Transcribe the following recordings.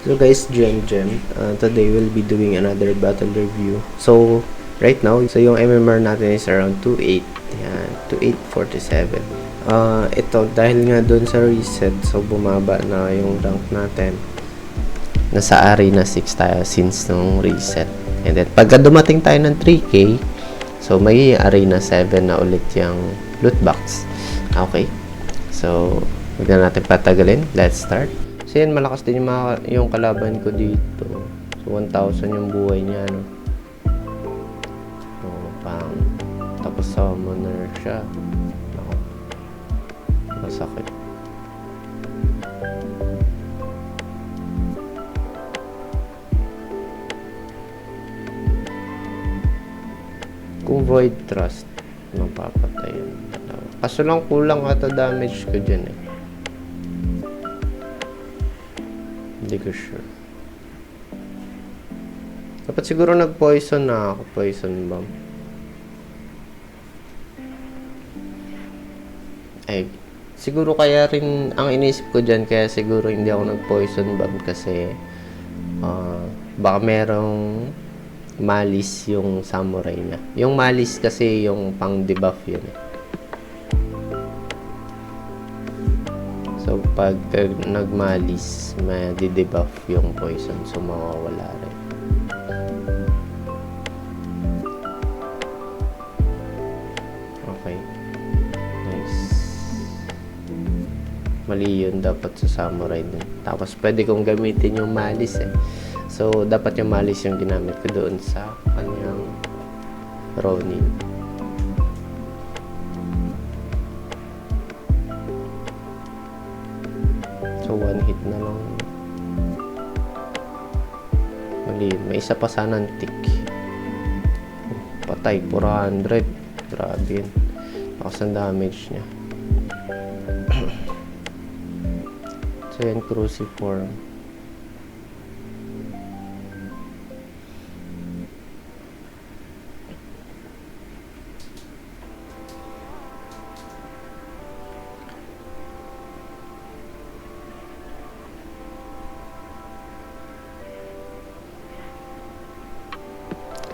So guys, today we'll be doing another battle review. So right now, yung MMR natin is around 2.8. Yan, 2.847. Ito, dahil nga doon sa reset, so bumaba na yung rank natin. Nasa Arena 6 tayo since nung reset. And then, pagka dumating tayo ng 3K, so may Arena 7 na ulit yung loot box. Okay. So, huwag na natin patagalin. Let's start. So yan, malakas din yung kalaban ko dito. So 1,000 yung buhay niya, no? So, tapos summoner siya. Ako. Masakit. Kung Void Trust, mapapatay yun. Kaso lang kulang ata damage ko dyan eh. Hindi ko sure. Dapat siguro nag-poison na ako. Poison bomb. Ay, siguro kaya rin ang inisip ko dyan, kaya siguro hindi ako nag-poison bomb kasi baka merong malice yung samurai na. Yung malice kasi yung pang debuff yun eh. So, pag nagmalis, may di-debuff yung poison. So, mawawala rin. Okay. Nice. Mali yun dapat sa samurai din. Tapos, pwede kong gamitin yung malis eh. So, dapat yung malis yung ginamit ko doon sa kanyang Ronin. So, one hit na lang. Mali. May isa pa sanang tick. Patay. 400. Grabe yun. Lakas ang damage niya. So, yan. Cruciform.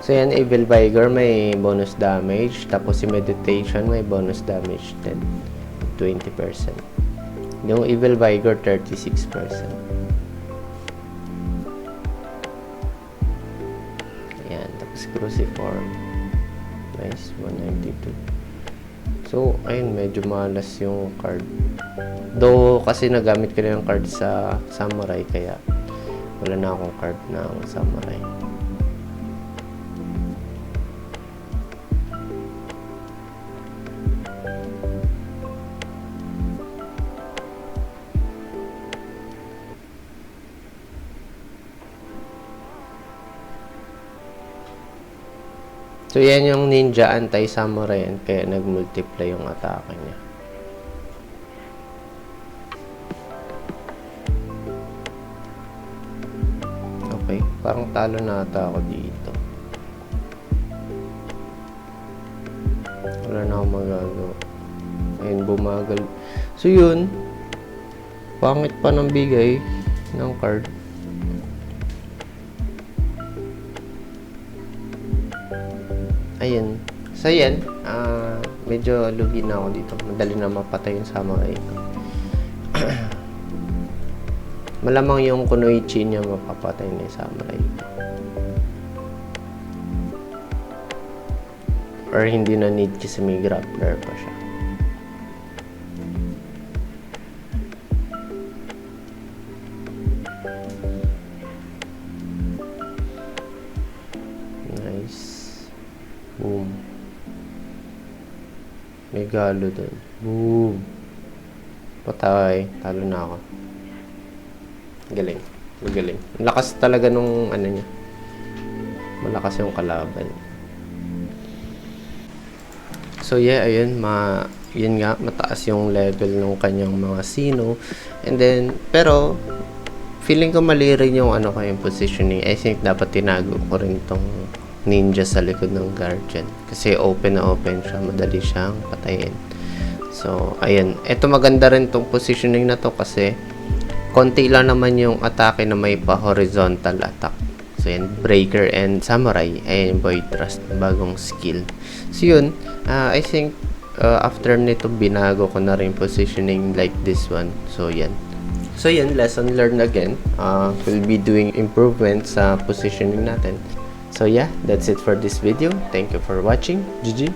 So yan, Evil Vigor may bonus damage. Tapos si Meditation may bonus damage din. 20%. Yung Evil Vigor, 36%. Ayan. Tapos Cruciform. Nice. 192. So, ayun. Medyo malas yung card. Though, kasi nagamit ko na yung card sa Samurai. Kaya, wala na akong card ng Samurai. So, yan yung ninja anti-samurai kaya nag-multiply yung atake niya. Okay, parang talo na ata ako dito. Wala na akong magagawa. Ayun, bumagal. So, yun. Pangit pa ng bigay ng card. Ayun. So, yan. Medyo lugi na ako dito. Madali na mapatay yung samurai ko. Malamang yung kunoichi niya mapapatay na yung samurai ko. Or hindi na need kasi may grappler pa siya. Nice. Boom. May galo dun. Boom. Patay. Talo na ako. Galing. Magaling. Lakas talaga nung ano niya. Malakas yung kalaban. So yeah, ayun. Yun nga, mataas yung level ng kanyang mga sino. And then, pero, feeling ko mali rin yung ano ko yung positioning. I think dapat tinago ko rin tong ninja sa likod ng guardian. Kasi open na open siya. Madali siyang patayin. So, ayun. Ito maganda rin tong positioning na to kasi konti lang naman yung atake na may pa-horizontal attack. So, yan, Breaker and Samurai. Ayan yung Void Thrust, bagong skill. So, yun, I think, after nito, binago ko na rin positioning like this one. So, yan. So, yan, lesson learned again. We'll be doing improvements sa positioning natin. So, yeah, that's it for this video. Thank you for watching. GG!